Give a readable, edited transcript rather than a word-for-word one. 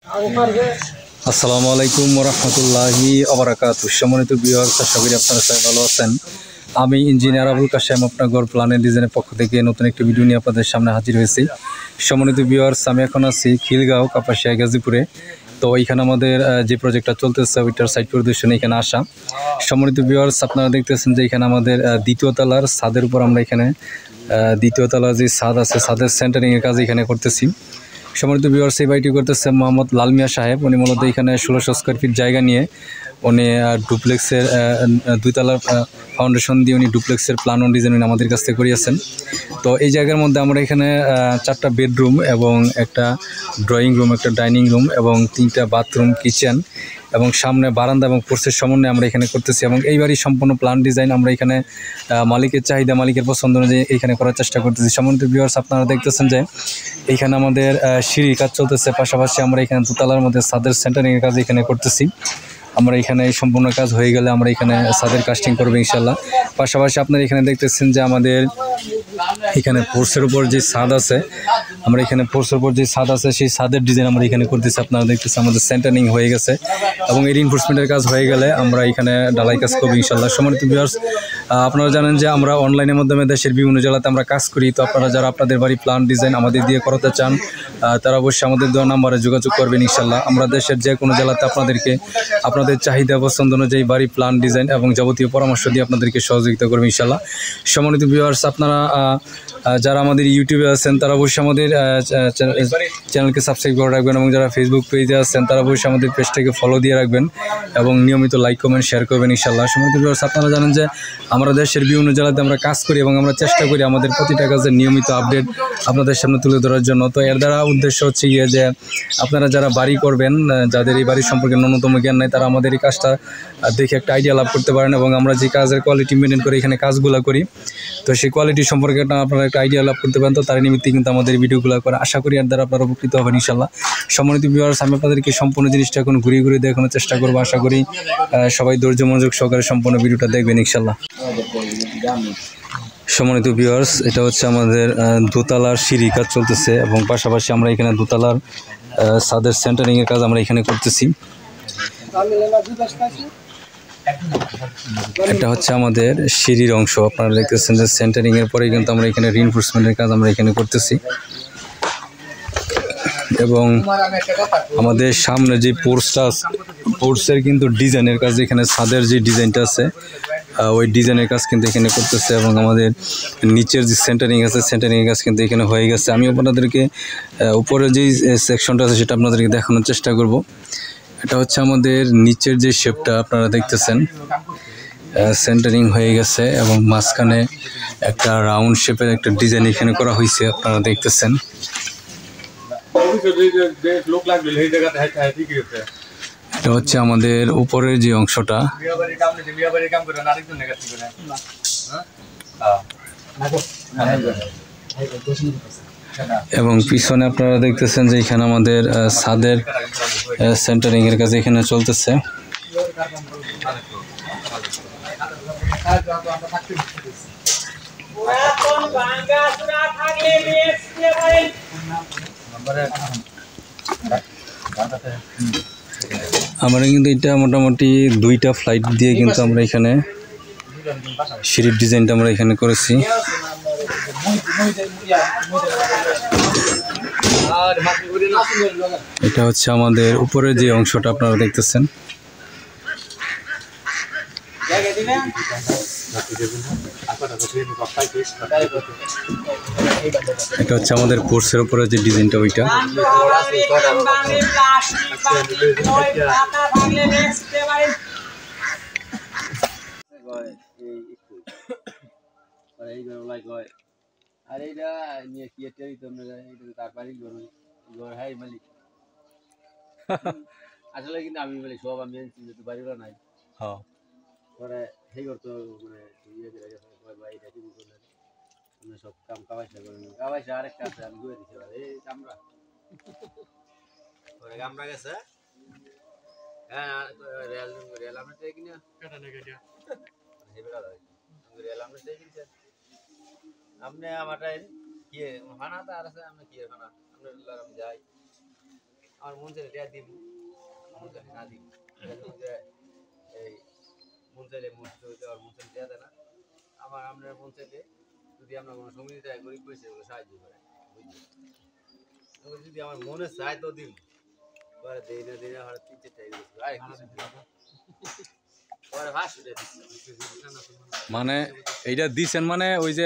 আসসালামু আলাইকুম ওয়া রাহমাতুল্লাহি ওয়া বারাকাতুহু। সম্মানিত ভিউয়ার্স, আশা করি আপনারা সবাই ভালো আছেন। আমি ইঞ্জিনিয়ার আবুল কাশেম আপনার ঘর প্ল্যানের ডিজাইনের পক্ষ থেকে নতুন একটি ভিডিও নিয়ে আপনাদের সামনে হাজির হয়েছি। সম্মানিত ভিউয়ার্স, আমি এখন আছি খিলগাঁও কাপাসিয়া গাজীপুরে। তো এইখানে আমাদের যে প্রজেক্টটা চলতেছে ওইটার সাইট পরিদর্শনে এখানে আসা। সম্মানিত ভিউয়ার্স, আপনারা দেখতেছেন যে এখানে আমাদের দ্বিতীয় তলার ছাদের উপর আমরা এখানে দ্বিতীয় তলার যে ছাদ আছে ছাদের সেন্টারিংয়ের কাজ এখানে করতেছি। সম্মানিত ভিউয়ার্স, এই বাড়িটি করতেছে মোহাম্মদ লাল মিয়া সাহেব। উনি মূলত এখানে 1600 স্কোয়ার ফিট জায়গা নিয়ে উনি ডুপ্লেক্সের দুইতলার ফাউন্ডেশন দিয়ে উনি ডুপ্লেক্সের প্ল্যান অন ডিজাইন আমাদের কাছ থেকে করিয়েছেন। তো এই জায়গার মধ্যে আমরা এখানে 4টা বেডরুম এবং একটা ড্রয়িং রুম, একটা ডাইনিং রুম এবং 3টা বাথরুম, কিচেন এবং সামনে বারান্দা এবং পোর্সের সমন্বয়ে আমরা এখানে করতেছি। এবং এই বাড়ির সম্পূর্ণ প্ল্যান ডিজাইন আমরা এখানে মালিকের চাহিদা, মালিকের পছন্দ অনুযায়ী এখানে করার চেষ্টা করতেছি। সম্মানিত ভিউয়ার্স, আপনারা দেখতেছেন যে এইখানে আমাদের সিঁড়ির কাজ চলতেছে, পাশাপাশি আমরা এখানে দোতলার মধ্যে ছাদের সেন্টারিংয়ের কাজ এখানে করতেছি। আমরা এখানে এই সম্পূর্ণ কাজ হয়ে গেলে আমরা এখানে ছাদের কাস্টিং করবো ইনশাল্লাহ। পাশাপাশি আপনারা এখানে দেখতেছেন যে আমাদের এখানে ফোর্সের উপর যে ছাদ আছে, আমরা এখানে ফোর্সের উপর যে ছাদ আছে সেই ছাদের ডিজাইন আমরা এখানে করতেছি। আপনারা দেখতেছেন আমাদের সেন্টারিং হয়ে গেছে এবং এই রিইনফোর্সমেন্টের কাজ হয়ে গেলে আমরা এখানে ঢালাই কাজ করবো ইনশাল্লাহ। সম্মানিত ভিউয়ার্স, আপনারা জানেন যে আমরা অনলাইনের মাধ্যমে দেশের বিভিন্ন জেলাতে আমরা কাজ করি। তো আপনারা যারা আপনাদের বাড়ি প্ল্যান ডিজাইন আমাদের দিয়ে করাতে চান তারা অবশ্যই আমাদের দেওয়া নাম্বারে যোগাযোগ করবেন ইনশাল্লাহ। আমরা দেশের যে কোনো জেলাতে আপনাদেরকে আপনাদের চাহিদা পছন্দ অনুযায়ী বাড়ি প্ল্যান ডিজাইন এবং যাবতীয় পরামর্শ দিয়ে আপনাদেরকে সহযোগিতা করবেন ইনশাল্লাহ। সম্মানিত ভিউয়ার্স, আপনারা যারা আমাদের ইউটিউবে আছেন তারা অবশ্যই আমাদের চ্যানেলকে সাবস্ক্রাইব করে রাখবেন এবং যারা ফেসবুক পেজে আছেন তারা অবশ্যই আমাদের পেজটাকে ফলো দিয়ে রাখবেন এবং নিয়মিত লাইক কমেন্ট শেয়ার করবেন ইনশাল্লাহ। সম্মানিত ভিউয়ার্স, আপনারা জানেন যে আমরা দেশের বিভিন্ন জেলাতে আমরা কাজ করি এবং আমরা চেষ্টা করি আমাদের প্রতিটা কাজের নিয়মিত আপডেট আপনাদের সামনে তুলে ধরার জন্য। তো এর দ্বারা উদ্দেশ্য হচ্ছে গিয়ে যে আপনারা যারা বাড়ি করবেন, যাদের এই বাড়ির সম্পর্কে ন্যূনতম জ্ঞান নেই, তারা আমাদের এই কাজটা দেখে একটা আইডিয়া লাভ করতে পারেন এবং আমরা যে কাজের কোয়ালিটি মেনটেন করে এখানে কাজগুলো করি, তো সেই কোয়ালিটি সম্পর্কে আপনারা একটা আইডিয়া লাভ করতে পারেন। তো তার নিমিত্তে কিন্তু আমাদের ভিডিওগুলো করে আশা করি এর দ্বারা আপনারা উপকৃত হবেন ইনশাল্লাহ। সম্মানিত ভিউয়ার্স, আমি আপনাদেরকে সম্পূর্ণ জিনিসটা এখন ঘুরিয়ে ঘুরিয়ে দেখানোর চেষ্টা করবো। আশা করি সবাই ধৈর্য মনোযোগ সহকারে সম্পূর্ণ ভিডিওটা দেখবেন ইনশাল্লাহ। সম্মানিত ভিউয়ার্স, এটা হচ্ছে আমাদের দোতলার সিঁড়ি কাজ চলতেছে এবং পাশাপাশি আমরা এখানে দোতলার ছাদের সেন্টারিংয়ের কাজ আমরা এখানে করতেছি। এটা হচ্ছে আমাদের সিঁড়ির অংশ। আপনারা দেখতেছেন যে সেন্টারিংয়ের পরে কিন্তু আমরা এখানে রিইনফোর্সমেন্টের কাজ আমরা এখানে করতেছি এবং আমাদের সামনে যে পোর্সটা আছে পোর্সের কিন্তু ডিজাইনের কাজ, এখানে ছাদের যে ডিজাইনটা আছে ওই ডিজাইনের কাজ কিন্তু এখানে করতেছে এবং আমাদের নিচের যে সেন্টারিং আছে সেন্টারিংয়ের কাজ কিন্তু এখানে হয়ে গেছে। আমি আপনাদেরকে উপরে যেই সেকশনটা আছে সেটা আপনাদেরকে দেখানোর চেষ্টা করব। এটা হচ্ছে আমাদের নিচের যে শেপটা আপনারা দেখতেছেন, সেন্টারিং হয়ে গেছে এবং মাঝখানে একটা রাউন্ড শেপের একটা ডিজাইন এখানে করা হয়েছে আপনারা দেখতেছেন। এটা হচ্ছে আমাদের উপরের যে অংশটা এবং পিছনে আপনারা দেখতেছেন যে এখানে আমাদের ছাদের সেন্টারিং এর কাজ এখানে চলতেছে। আমরা কিন্তু এটা মোটামুটি 2টা ফ্লাইট দিয়ে কিন্তু আমরা এখানে সিঁড়ির ডিজাইনটা আমরা এখানে করেছি। এটা হচ্ছে আমাদের উপরের যে অংশটা আপনারা দেখতেছেন। এটা হচ্ছে আমাদের কোর্সের উপরে যে ডিজাইনটা ওইটা। আসলে কিন্তু আমি বলি সব আমি বাড়িগুলো নাই পরে সেই করতো মানে সব কাম কামাইছে কামাইছে আরেকটা আছে আমি ঘুরে দিতে পারি এই কামরা পরে কামরা গেছে হ্যাঁ রেল আমরা থেকে কিনা কাটা না কাটা হেবেলা লাগে রেল আমরা থেকে কিনছে আপনি আমারটা কি খানা তো আর আছে আমরা কি খানা আমরা যাই আমার মন চাইলে দেয়া দিব, মন চাইলে না দিব। এই মন চাইলে মন চাইলে আর মন চাইলে দেয়া দেয় না। আমার আপনার মন চাইলে যদি আমরা কোনো সমিতিতে গরিব পয়সা এগুলো সাহায্য করে, বুঝলি? যদি আমার মনে চায় তো দিন, পরে দেই না দিনে হয়তো 3-4 টাকা আর কিছু পরে 500 টাকা দিচ্ছি। মানে এইটা দিছেন মানে ওই যে